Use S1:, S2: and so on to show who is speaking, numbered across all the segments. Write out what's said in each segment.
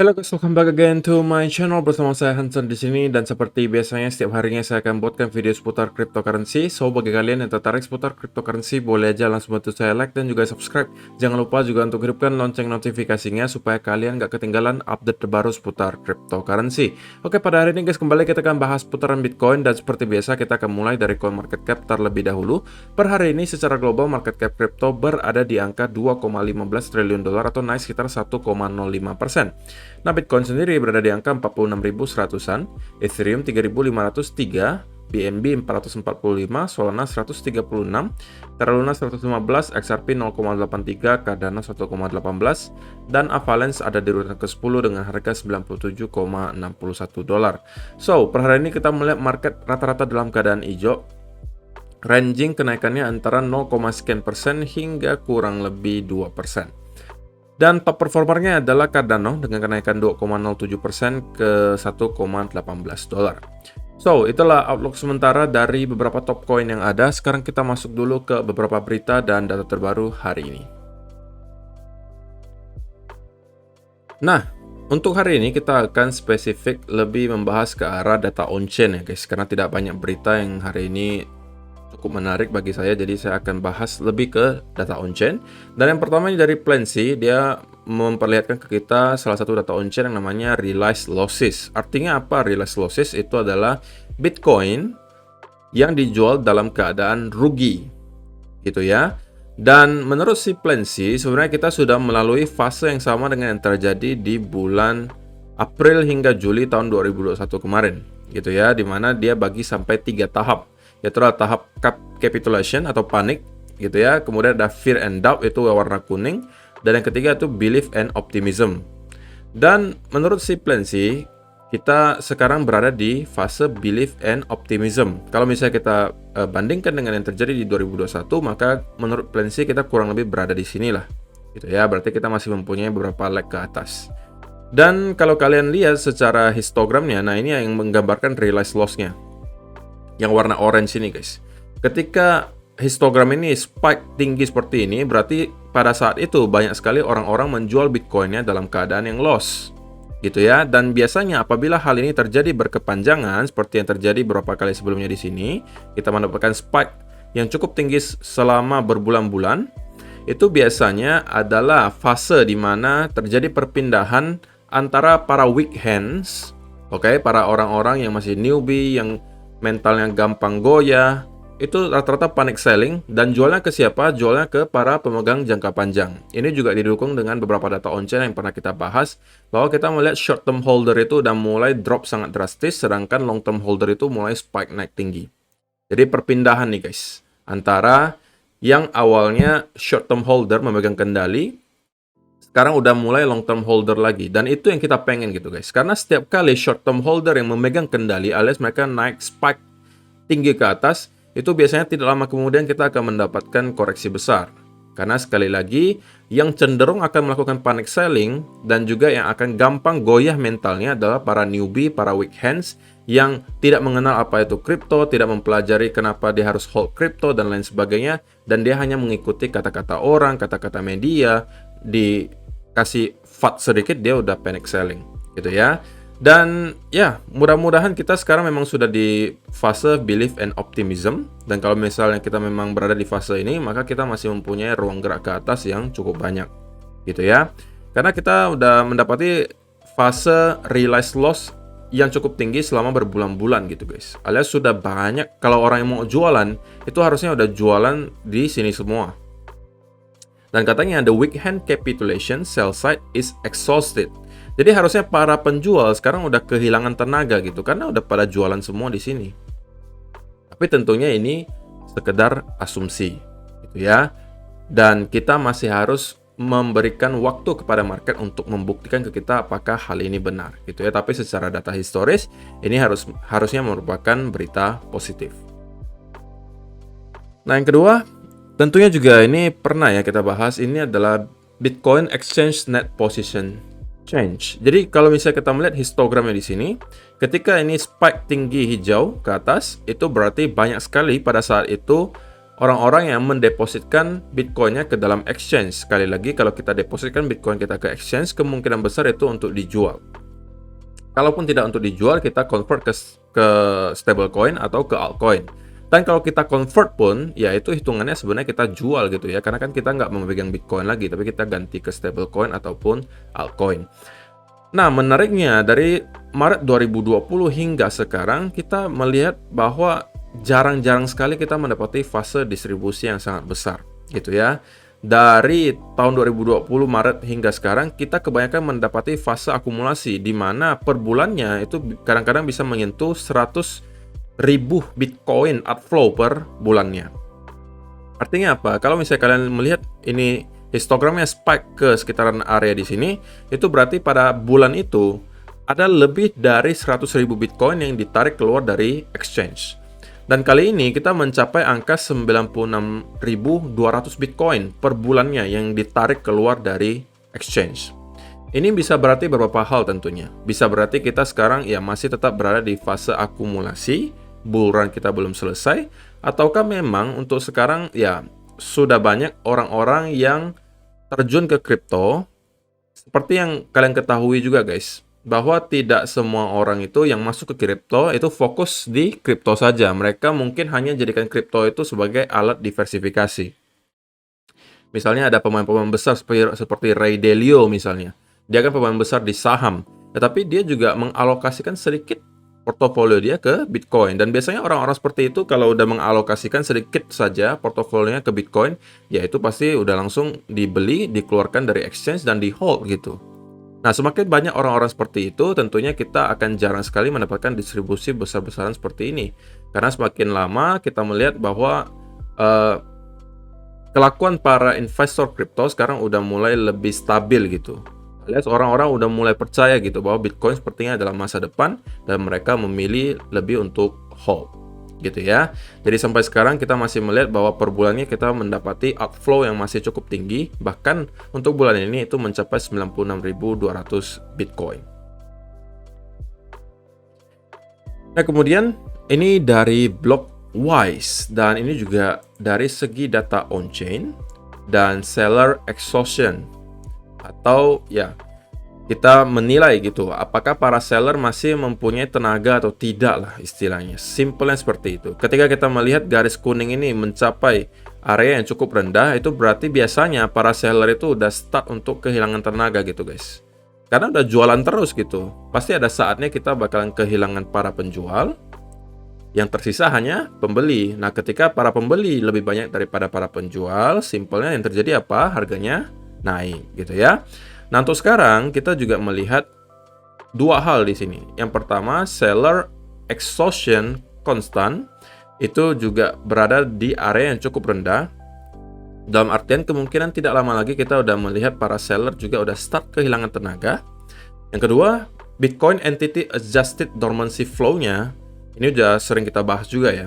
S1: Halo guys, welcome back again to my channel bersama saya Hansen di sini, dan seperti biasanya setiap harinya saya akan buatkan video seputar cryptocurrency. So bagi kalian yang tertarik seputar cryptocurrency, boleh aja langsung bantu saya like dan juga subscribe. Jangan lupa juga untuk hidupkan lonceng notifikasinya supaya kalian gak ketinggalan update terbaru seputar cryptocurrency. Oke, pada hari ini guys, kembali kita akan bahas putaran Bitcoin, dan seperti biasa kita akan mulai dari coin market cap terlebih dahulu. Per hari ini secara global market cap crypto berada di angka 2,15 triliun dolar atau naik sekitar 1,05%. Nah, Bitcoin sendiri berada di angka 46.100-an, Ethereum 3.503, BNB 445, Solana 136, Terra Luna 115, XRP 0,83, Cardano 1,18, dan Avalanche ada di urutan ke-10 dengan harga 97,61 dolar. So, per hari ini kita melihat market rata-rata dalam keadaan hijau. Ranging kenaikannya antara 0, sekian persen hingga kurang lebih 2%. Dan top performernya adalah Cardano dengan kenaikan 2,07% ke 1,18 dolar. So, itulah outlook sementara dari beberapa top coin yang ada. Sekarang kita masuk dulu ke beberapa berita dan data terbaru hari ini. Nah, untuk hari ini kita akan spesifik lebih membahas ke arah data on-chain ya guys, karena tidak banyak berita yang hari ini cukup menarik bagi saya, jadi saya akan bahas lebih ke data on-chain. Dan yang pertama ini dari Plancy, dia memperlihatkan ke kita salah satu data on-chain yang namanya realized losses. Artinya apa realized losses? Itu adalah Bitcoin yang dijual dalam keadaan rugi, gitu ya. Dan menurut si Plancy, sebenarnya kita sudah melalui fase yang sama dengan yang terjadi di bulan April hingga Juli tahun 2021 kemarin, gitu ya, dimana dia bagi sampai 3 tahap. Yaitu adalah tahap capitulation atau panik, gitu ya. Kemudian ada fear and doubt, itu warna kuning, dan yang ketiga itu belief and optimism. Dan menurut si Plancy, kita sekarang berada di fase belief and optimism. Kalau misalnya kita bandingkan dengan yang terjadi di 2021, maka menurut Plancy kita kurang lebih berada di sinilah, gitu ya. Berarti kita masih mempunyai beberapa leg ke atas. Dan kalau kalian lihat secara histogramnya, nah ini yang menggambarkan realized loss-nya, yang warna orange ini guys. Ketika histogram ini spike tinggi seperti ini, berarti pada saat itu banyak sekali orang-orang menjual Bitcoinnya dalam keadaan yang loss, gitu ya. Dan biasanya apabila hal ini terjadi berkepanjangan seperti yang terjadi beberapa kali sebelumnya di sini, kita mendapatkan spike yang cukup tinggi selama berbulan-bulan. Itu biasanya adalah fase di mana terjadi perpindahan antara para weak hands, para orang-orang yang masih newbie, yang mentalnya gampang goyah, itu rata-rata panic selling, dan jualnya ke siapa? Jualnya ke para pemegang jangka panjang. Ini juga didukung dengan beberapa data on-chain yang pernah kita bahas, bahwa kita melihat short term holder itu udah mulai drop sangat drastis, sedangkan long term holder itu mulai spike naik tinggi. Jadi perpindahan nih guys, antara yang awalnya short term holder memegang kendali, sekarang udah mulai long term holder lagi. Dan itu yang kita pengen gitu guys. Karena setiap kali short term holder yang memegang kendali alias mereka naik spike tinggi ke atas, itu biasanya tidak lama kemudian kita akan mendapatkan koreksi besar. Karena sekali lagi, yang cenderung akan melakukan panic selling dan juga yang akan gampang goyah mentalnya adalah para newbie, para weak hands yang tidak mengenal apa itu kripto, tidak mempelajari kenapa dia harus hold kripto dan lain sebagainya, dan dia hanya mengikuti kata-kata orang, kata-kata media, dikasih FUD sedikit dia udah panic selling, gitu ya. Dan ya, mudah-mudahan kita sekarang memang sudah di fase belief and optimism. Dan kalau misalnya kita memang berada di fase ini, maka kita masih mempunyai ruang gerak ke atas yang cukup banyak, gitu ya. Karena kita udah mendapati fase realized loss yang cukup tinggi selama berbulan-bulan gitu guys. Alias sudah banyak, kalau orang yang mau jualan, itu harusnya udah jualan di sini semua. Dan katanya the weak hand capitulation sell side is exhausted. Jadi harusnya para penjual sekarang udah kehilangan tenaga gitu, karena udah pada jualan semua di sini. Tapi tentunya ini sekedar asumsi, gitu ya. Dan kita masih harus memberikan waktu kepada market untuk membuktikan ke kita apakah hal ini benar, gitu ya. Tapi secara data historis ini harusnya merupakan berita positif. Nah, yang kedua, tentunya juga ini pernah ya kita bahas, ini adalah Bitcoin Exchange Net Position Change. Jadi kalau misalnya kita melihat histogramnya di sini, ketika ini spike tinggi hijau ke atas, itu berarti banyak sekali pada saat itu orang-orang yang mendepositkan Bitcoin-nya ke dalam exchange. Sekali lagi, kalau kita depositkan Bitcoin kita ke exchange, kemungkinan besar itu untuk dijual. Kalaupun tidak untuk dijual, kita convert ke stablecoin atau ke altcoin. Dan kalau kita convert pun, ya itu hitungannya sebenarnya kita jual gitu ya. Karena kan kita nggak memegang Bitcoin lagi, tapi kita ganti ke stablecoin ataupun altcoin. Nah, menariknya dari Maret 2020 hingga sekarang, kita melihat bahwa jarang-jarang sekali kita mendapati fase distribusi yang sangat besar gitu ya. Dari tahun 2020 Maret hingga sekarang, kita kebanyakan mendapati fase akumulasi di mana per bulannya itu kadang-kadang bisa menyentuh 100.000 Bitcoin outflow per bulannya. Artinya apa? Kalau misalnya kalian melihat ini histogramnya spike ke sekitaran area di sini, itu berarti pada bulan itu ada lebih dari 100.000 Bitcoin yang ditarik keluar dari exchange. Dan kali ini kita mencapai angka 96.200 Bitcoin per bulannya yang ditarik keluar dari exchange. Ini bisa berarti beberapa hal tentunya. Bisa berarti kita sekarang ya masih tetap berada di fase akumulasi, bull run kita belum selesai, ataukah memang untuk sekarang ya sudah banyak orang-orang yang terjun ke kripto. Seperti yang kalian ketahui juga guys, bahwa tidak semua orang itu yang masuk ke kripto itu fokus di kripto saja. Mereka mungkin hanya jadikan kripto itu sebagai alat diversifikasi. Misalnya ada pemain-pemain besar seperti Ray Dalio misalnya. Dia kan pemain besar di saham, tetapi dia juga mengalokasikan sedikit portofolio dia ke Bitcoin. Dan biasanya orang-orang seperti itu kalau udah mengalokasikan sedikit saja portofolionya ke Bitcoin, ya itu pasti udah langsung dibeli, dikeluarkan dari exchange dan di hold gitu. Nah, semakin banyak orang-orang seperti itu, tentunya kita akan jarang sekali mendapatkan distribusi besar-besaran seperti ini. Karena semakin lama kita melihat bahwa kelakuan para investor kripto sekarang udah mulai lebih stabil gitu. Alias orang-orang udah mulai percaya gitu bahwa Bitcoin sepertinya adalah masa depan dan mereka memilih lebih untuk hold gitu ya. Jadi sampai sekarang kita masih melihat bahwa per bulannya kita mendapati outflow yang masih cukup tinggi. Bahkan untuk bulan ini itu mencapai 96.200 Bitcoin. Nah, kemudian ini dari Blockwise dan ini juga dari segi data on-chain dan seller exhaustion. Atau ya kita menilai gitu apakah para seller masih mempunyai tenaga atau tidak lah istilahnya. Simpelnya seperti itu. Ketika kita melihat garis kuning ini mencapai area yang cukup rendah, itu berarti biasanya para seller itu udah start untuk kehilangan tenaga gitu guys. Karena udah jualan terus gitu. Pasti ada saatnya kita bakalan kehilangan para penjual, yang tersisa hanya pembeli. Nah, ketika para pembeli lebih banyak daripada para penjual, simpelnya yang terjadi apa? Harganya naik gitu ya. Nah, untuk sekarang kita juga melihat dua hal di sini. Yang pertama, seller exhaustion konstan itu juga berada di area yang cukup rendah. Dalam artian kemungkinan tidak lama lagi kita udah melihat para seller juga udah start kehilangan tenaga. Yang kedua, Bitcoin Entity Adjusted Dormancy Flow-nya ini udah sering kita bahas juga ya.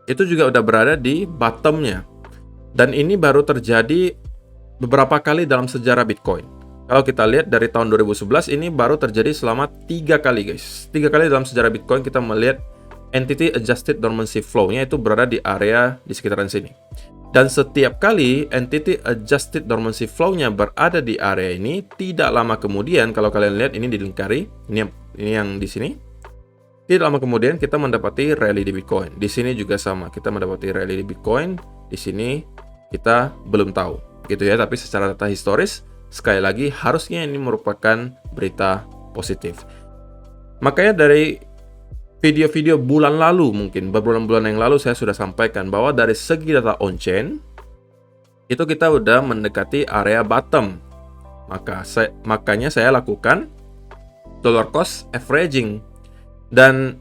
S1: Itu juga udah berada di bottom-nya. Dan ini baru terjadi beberapa kali dalam sejarah Bitcoin. Kalau kita lihat dari tahun 2011 ini baru terjadi selama 3 kali guys. 3 kali dalam sejarah Bitcoin kita melihat Entity Adjusted Dormancy Flow-nya itu berada di area di sekitaran sini. Dan setiap kali Entity Adjusted Dormancy Flow-nya berada di area ini, tidak lama kemudian kalau kalian lihat ini dilingkari, ini yang di sini. Tidak lama kemudian kita mendapati rally di Bitcoin. Di sini juga sama, kita mendapati rally di Bitcoin. Di sini kita belum tahu gitu ya, tapi secara data historis sekali lagi harusnya ini merupakan berita positif. Makanya dari video-video bulan lalu, mungkin beberapa bulan yang lalu saya sudah sampaikan bahwa dari segi data on-chain itu kita udah mendekati area bottom. Makanya saya lakukan dollar cost averaging. Dan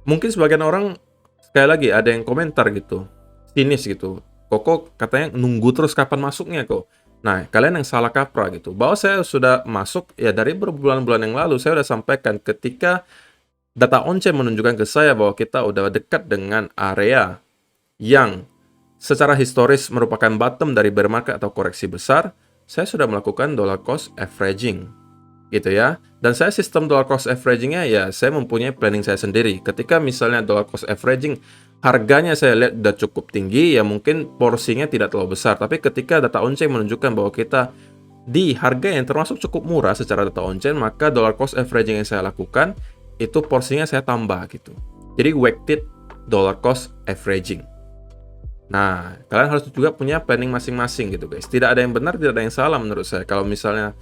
S1: mungkin sebagian orang sekali lagi ada yang komentar gitu, sinis gitu. Koko katanya nunggu terus kapan masuknya kok. Nah, kalian yang salah kaprah gitu. Bahwa saya sudah masuk ya dari berbulan-bulan yang lalu. Saya sudah sampaikan ketika data on-chain menunjukkan ke saya bahwa kita udah dekat dengan area yang secara historis merupakan bottom dari bear market atau koreksi besar. Saya sudah melakukan dollar cost averaging gitu ya. Dan saya sistem dollar cost averagingnya ya saya mempunyai planning saya sendiri. Ketika misalnya dollar cost averaging harganya saya lihat udah cukup tinggi, ya mungkin porsinya tidak terlalu besar. Tapi ketika data on-chain menunjukkan bahwa kita di harga yang termasuk cukup murah secara data on-chain, maka dollar cost averaging yang saya lakukan, itu porsinya saya tambah gitu. Jadi weighted dollar cost averaging. Nah, kalian harus juga punya planning masing-masing gitu guys. Tidak ada yang benar, tidak ada yang salah menurut saya. Kalau misalnya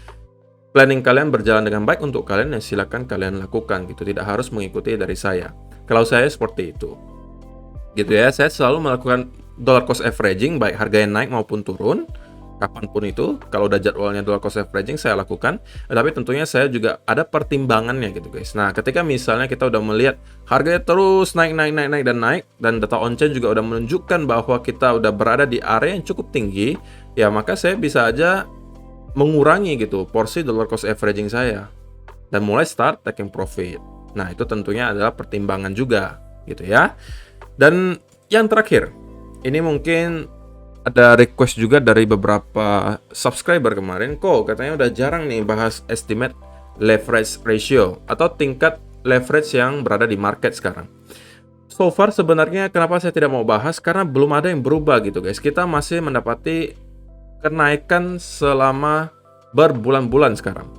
S1: planning kalian berjalan dengan baik untuk kalian, ya silakan kalian lakukan gitu. Tidak harus mengikuti dari saya. Kalau saya seperti itu. Gitu ya, saya selalu melakukan dollar cost averaging, baik harga yang naik maupun turun, kapanpun itu. Kalau udah jadwalnya dollar cost averaging, saya lakukan. Tapi tentunya saya juga ada pertimbangannya gitu guys. Nah, ketika misalnya kita udah melihat harganya terus naik, dan data on-chain juga udah menunjukkan bahwa kita udah berada di area yang cukup tinggi, ya maka saya bisa aja mengurangi gitu porsi dollar cost averaging saya. Dan mulai start taking profit. Nah, itu tentunya adalah pertimbangan juga gitu ya. Dan yang terakhir, ini mungkin ada request juga dari beberapa subscriber kemarin, kok katanya udah jarang nih bahas estimate leverage ratio atau tingkat leverage yang berada di market sekarang. So far sebenarnya kenapa saya tidak mau bahas, karena belum ada yang berubah gitu guys. Kita masih mendapati kenaikan selama berbulan-bulan sekarang.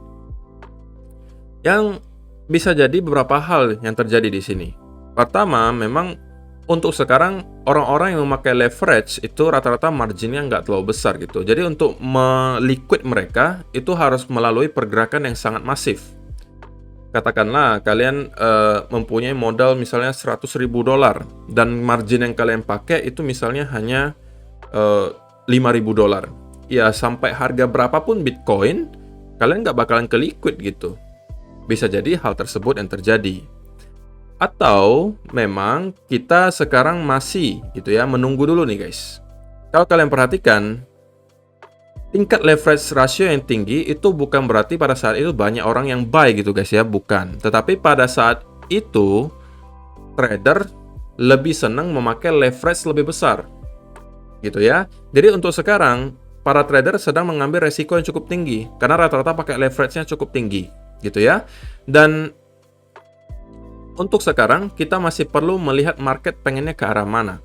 S1: Yang bisa jadi beberapa hal yang terjadi di sini. Pertama, memang untuk sekarang orang-orang yang memakai leverage itu rata-rata marginnya nggak terlalu besar gitu. Jadi untuk meliquid mereka itu harus melalui pergerakan yang sangat masif. Katakanlah kalian mempunyai modal misalnya $100.000 dan margin yang kalian pakai itu misalnya hanya $5.000. Ya sampai harga berapapun Bitcoin, kalian nggak bakalan ke liquid gitu. Bisa jadi hal tersebut yang terjadi. Atau memang kita sekarang masih gitu ya menunggu dulu nih guys. Kalau kalian perhatikan, tingkat leverage ratio yang tinggi itu bukan berarti pada saat itu banyak orang yang buy gitu guys ya, bukan. Tetapi pada saat itu trader lebih senang memakai leverage lebih besar gitu ya. Jadi untuk sekarang para trader sedang mengambil resiko yang cukup tinggi karena rata-rata pakai leverage-nya cukup tinggi gitu ya. Dan untuk sekarang, kita masih perlu melihat market pengennya ke arah mana.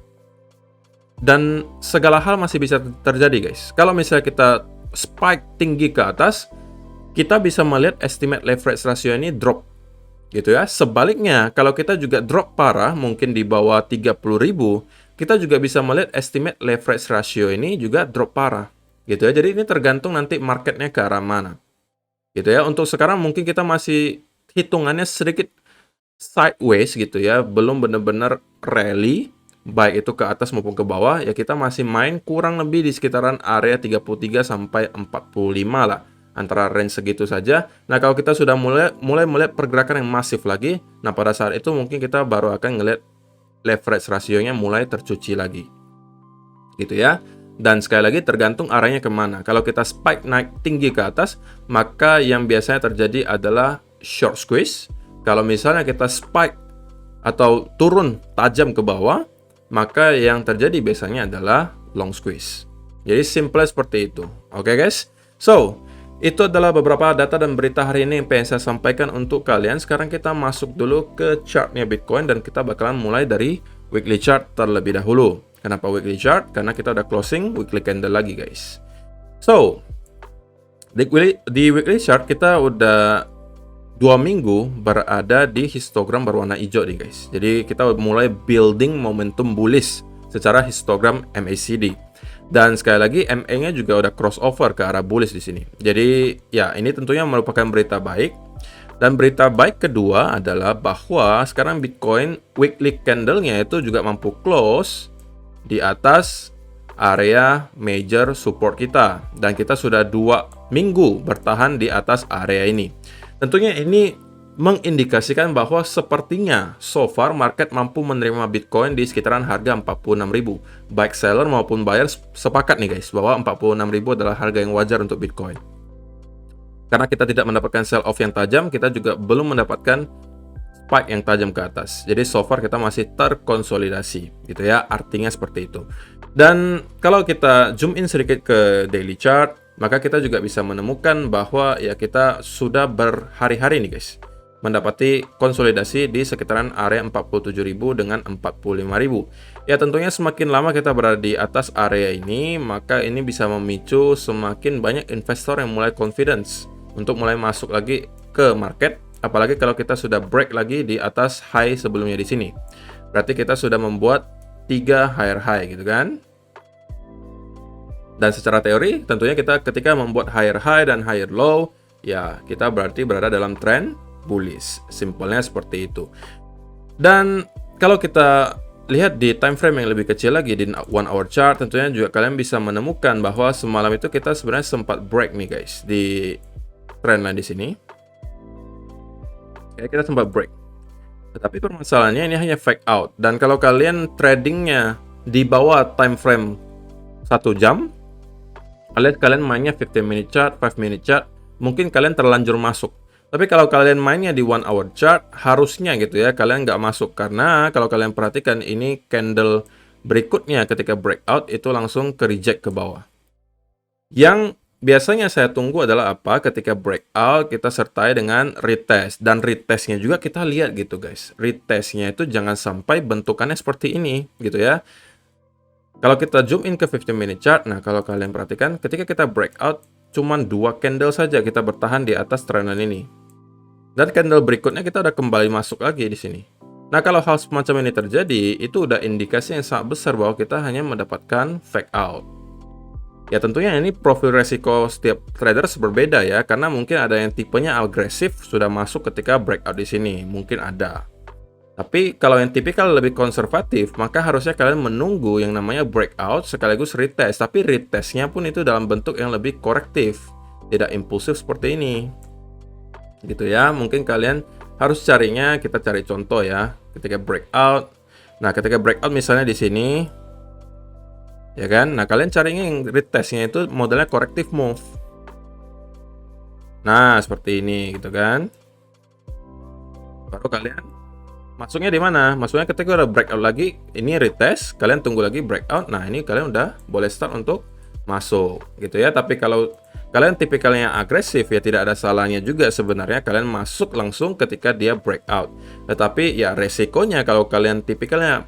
S1: Dan segala hal masih bisa terjadi, guys. Kalau misalnya kita spike tinggi ke atas, kita bisa melihat estimate leverage ratio ini drop. Gitu ya. Sebaliknya, kalau kita juga drop parah, mungkin di bawah 30.000, kita juga bisa melihat estimate leverage ratio ini juga drop parah. Gitu ya. Jadi ini tergantung nanti marketnya ke arah mana. Gitu ya. Untuk sekarang mungkin kita masih hitungannya sedikit sideways gitu ya, belum benar-benar rally baik itu ke atas maupun ke bawah, ya kita masih main kurang lebih di sekitaran area 33 sampai 45 lah, antara range segitu saja. Nah, kalau kita sudah mulai melihat pergerakan yang masif lagi, nah pada saat itu mungkin kita baru akan ngelihat leverage rasionya mulai tercuci lagi. Gitu ya. Dan sekali lagi tergantung arahnya kemana. Kalau kita spike naik tinggi ke atas, maka yang biasanya terjadi adalah short squeeze. Kalau misalnya kita spike atau turun tajam ke bawah, maka yang terjadi biasanya adalah long squeeze. Jadi simple seperti itu. Oke guys? So, itu adalah beberapa data dan berita hari ini yang pengen saya sampaikan untuk kalian. Sekarang kita masuk dulu ke chartnya Bitcoin dan kita bakalan mulai dari weekly chart terlebih dahulu. Kenapa weekly chart? Karena kita udah closing weekly candle lagi guys. So, di weekly chart kita udah 2 minggu berada di histogram berwarna hijau nih guys. Jadi kita mulai building momentum bullish secara histogram MACD. Dan sekali lagi MA-nya juga udah crossover ke arah bullish di sini. Jadi ya ini tentunya merupakan berita baik. Dan berita baik kedua adalah bahwa sekarang Bitcoin weekly candle-nya itu juga mampu close di atas area major support kita. Dan kita sudah 2 minggu bertahan di atas area ini. Tentunya ini mengindikasikan bahwa sepertinya so far market mampu menerima Bitcoin di sekitaran harga 46.000. Baik seller maupun buyer sepakat nih guys bahwa 46.000 adalah harga yang wajar untuk Bitcoin. Karena kita tidak mendapatkan sell off yang tajam, kita juga belum mendapatkan spike yang tajam ke atas. Jadi so far kita masih terkonsolidasi gitu ya, artinya seperti itu. Dan kalau kita zoom in sedikit ke daily chart, maka kita juga bisa menemukan bahwa ya kita sudah berhari-hari nih guys mendapati konsolidasi di sekitaran area 47.000 dengan 45.000. Ya tentunya semakin lama kita berada di atas area ini, maka ini bisa memicu semakin banyak investor yang mulai confidence untuk mulai masuk lagi ke market, apalagi kalau kita sudah break lagi di atas high sebelumnya di sini. Berarti kita sudah membuat 3 higher high gitu kan. Dan secara teori tentunya kita ketika membuat higher high dan higher low, ya kita berarti berada dalam trend bullish. Simpelnya seperti itu. Dan kalau kita lihat di time frame yang lebih kecil lagi di 1 hour chart, tentunya juga kalian bisa menemukan bahwa semalam itu kita sebenarnya sempat break nih guys di trendline di sini. Ya, kita sempat break. Tetapi permasalahannya ini hanya fake out. Dan kalau kalian tradingnya di bawah time frame 1 jam, kalian mainnya 15 minute chart, 5 minute chart, mungkin kalian terlanjur masuk. Tapi kalau kalian mainnya di 1 hour chart, harusnya gitu ya, kalian nggak masuk. Karena kalau kalian perhatikan ini candle berikutnya ketika breakout itu langsung ke reject ke bawah. Yang biasanya saya tunggu adalah apa? Ketika breakout kita sertai dengan retest. Dan retestnya juga kita lihat gitu guys. Retestnya itu jangan sampai bentukannya seperti ini gitu ya. Kalau kita zoom in ke 15 minute chart, nah kalau kalian perhatikan ketika kita breakout cuman 2 candle saja kita bertahan di atas trendline ini. Dan candle berikutnya kita udah kembali masuk lagi di sini. Nah, kalau hal semacam ini terjadi, itu udah indikasi yang sangat besar bahwa kita hanya mendapatkan fake out. Ya tentunya ini profil resiko setiap traders berbeda ya, karena mungkin ada yang tipenya agresif sudah masuk ketika breakout di sini, mungkin ada. Tapi kalau yang tipikal lebih konservatif, maka harusnya kalian menunggu yang namanya breakout sekaligus retest. Tapi retestnya pun itu dalam bentuk yang lebih korektif, tidak impulsif seperti ini. Gitu ya, mungkin kalian harus carinya, kita cari contoh ya, ketika breakout. Nah, ketika breakout misalnya di sini, ya kan? Nah, kalian carinya yang retestnya itu modelnya corrective move. Nah, seperti ini gitu kan. Baru kalian masuknya di mana? Masuknya ketika udah breakout lagi, ini retest, kalian tunggu lagi breakout. Nah, ini kalian udah boleh start untuk masuk gitu ya. Tapi kalau kalian tipikalnya agresif ya tidak ada salahnya juga sebenarnya kalian masuk langsung ketika dia breakout. Tetapi ya resikonya kalau kalian tipikalnya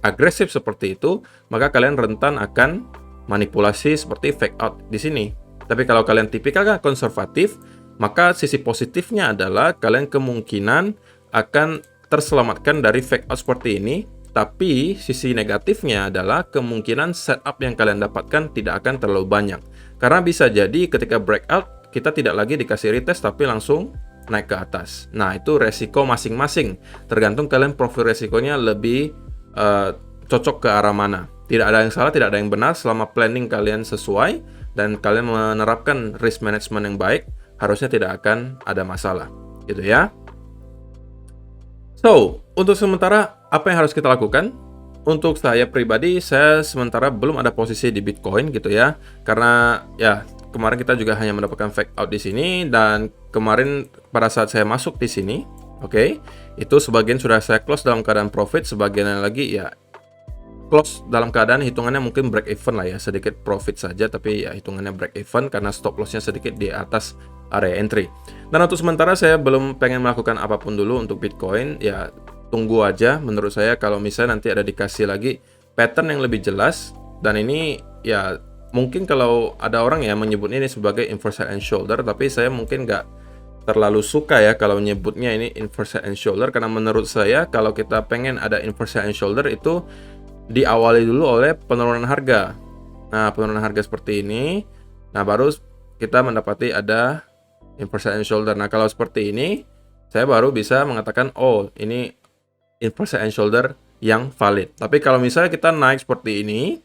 S1: agresif seperti itu, maka kalian rentan akan manipulasi seperti fake out di sini. Tapi kalau kalian tipikalnya konservatif, maka sisi positifnya adalah kalian kemungkinan akan terselamatkan dari fake out seperti ini. Tapi sisi negatifnya adalah kemungkinan setup yang kalian dapatkan tidak akan terlalu banyak. Karena bisa jadi ketika breakout kita tidak lagi dikasih retest tapi langsung naik ke atas. Nah, itu resiko masing-masing. Tergantung kalian profil resikonya lebih cocok ke arah mana. Tidak ada yang salah, tidak ada yang benar selama planning kalian sesuai dan kalian menerapkan risk management yang baik, harusnya tidak akan ada masalah. Gitu ya. So, untuk sementara apa yang harus kita lakukan? Untuk saya pribadi, saya sementara belum ada posisi di Bitcoin gitu ya. Karena ya kemarin kita juga hanya mendapatkan fake out di sini dan kemarin pada saat saya masuk di sini, oke, itu sebagian sudah saya close dalam keadaan profit, sebagian lagi ya close dalam keadaan hitungannya mungkin break even lah ya, sedikit profit saja tapi ya hitungannya break even karena stop lossnya sedikit di atas area entry. Dan untuk sementara saya belum pengen melakukan apapun dulu untuk Bitcoin, ya tunggu aja. Menurut saya kalau misalnya nanti ada dikasih lagi pattern yang lebih jelas, dan ini ya mungkin kalau ada orang ya menyebutnya ini sebagai inverse head and shoulder, tapi saya mungkin nggak terlalu suka ya kalau nyebutnya ini inverse head and shoulder, karena menurut saya kalau kita pengen ada inverse head and shoulder itu diawali dulu oleh penurunan harga. Nah, penurunan harga seperti ini, nah baru kita mendapati ada inverse head and shoulder. Nah, kalau seperti ini saya baru bisa mengatakan oh ini inverse head and shoulder yang valid. Tapi kalau misalnya kita naik seperti ini,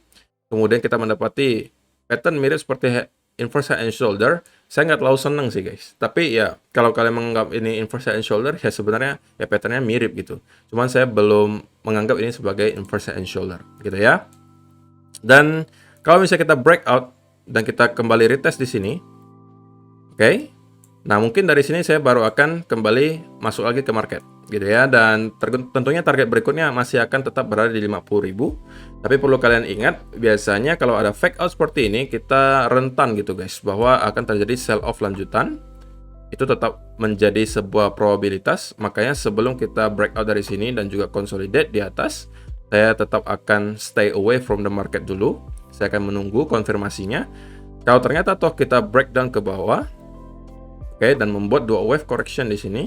S1: kemudian kita mendapati pattern mirip seperti inverse head and shoulder, saya nggak terlalu seneng sih guys. Tapi ya kalau kalian menganggap ini inverse head and shoulder, ya sebenarnya ya patternnya mirip gitu. Cuman saya belum menganggap ini sebagai inverse head and shoulder gitu ya. Dan kalau misalnya kita breakout dan kita kembali retest di sini, oke. Nah, mungkin dari sini saya baru akan kembali masuk lagi ke market gitu ya, dan tentunya target berikutnya masih akan tetap berada di 50.000. Tapi perlu kalian ingat, biasanya kalau ada fake out seperti ini kita rentan gitu guys, bahwa akan terjadi sell off lanjutan itu tetap menjadi sebuah probabilitas. Makanya sebelum kita breakout dari sini dan juga consolidate di atas, saya tetap akan stay away from the market dulu. Saya akan menunggu konfirmasinya. Kalau ternyata toh kita breakdown ke bawah, oke, dan membuat dua wave correction di sini,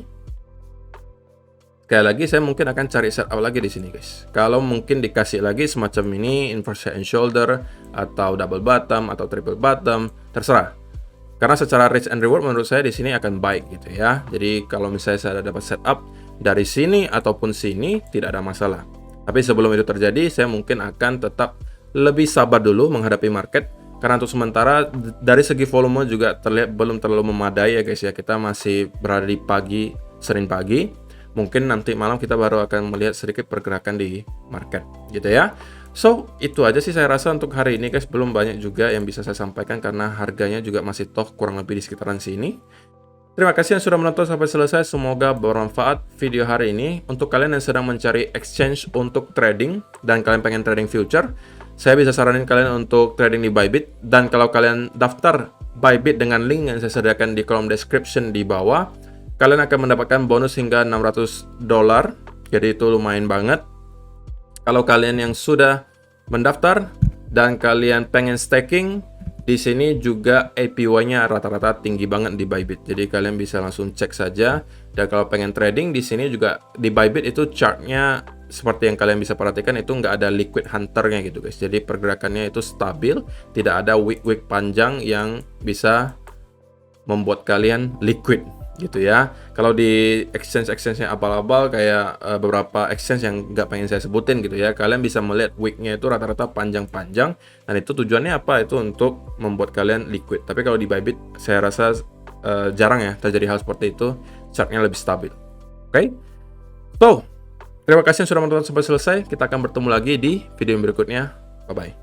S1: sekali lagi saya mungkin akan cari setup lagi di sini, guys. Kalau mungkin dikasih lagi semacam ini, inverse head and shoulder, atau double bottom, atau triple bottom, terserah. Karena secara risk and reward menurut saya di sini akan baik gitu ya. Jadi kalau misalnya saya dapat setup dari sini ataupun sini, tidak ada masalah. Tapi sebelum itu terjadi, saya mungkin akan tetap lebih sabar dulu menghadapi market. Karena untuk sementara dari segi volume juga terlihat belum terlalu memadai ya guys ya. Kita masih berada di pagi, Senin pagi. Mungkin nanti malam kita baru akan melihat sedikit pergerakan di market gitu ya. So, itu aja sih saya rasa untuk hari ini guys. Belum banyak juga yang bisa saya sampaikan karena harganya juga masih toh kurang lebih di sekitaran sini. Terima kasih yang sudah menonton sampai selesai. Semoga bermanfaat video hari ini. Untuk kalian yang sedang mencari exchange untuk trading dan kalian pengen trading future, saya bisa saranin kalian untuk trading di Bybit. Dan kalau kalian daftar Bybit dengan link yang saya sediakan di kolom description di bawah, kalian akan mendapatkan bonus hingga $600. Jadi itu lumayan banget. Kalau kalian yang sudah mendaftar dan kalian pengen staking, di sini juga APY-nya rata-rata tinggi banget di Bybit. Jadi kalian bisa langsung cek saja. Dan kalau pengen trading di sini juga di Bybit itu chartnya seperti yang kalian bisa perhatikan itu nggak ada liquid hunter-nya gitu guys. Jadi pergerakannya itu stabil, tidak ada wick-wick panjang yang bisa membuat kalian liquid gitu ya. Kalau di exchange-nya abal-abal kayak beberapa exchange yang nggak pengen saya sebutin gitu ya, kalian bisa melihat wick-nya itu rata-rata panjang-panjang, dan itu tujuannya apa? Itu untuk membuat kalian liquid. Tapi kalau di Bybit saya rasa jarang ya terjadi hal seperti itu, chartnya lebih stabil. Oke? So, terima kasih yang sudah menonton sampai selesai. Kita akan bertemu lagi di video berikutnya. Bye-bye.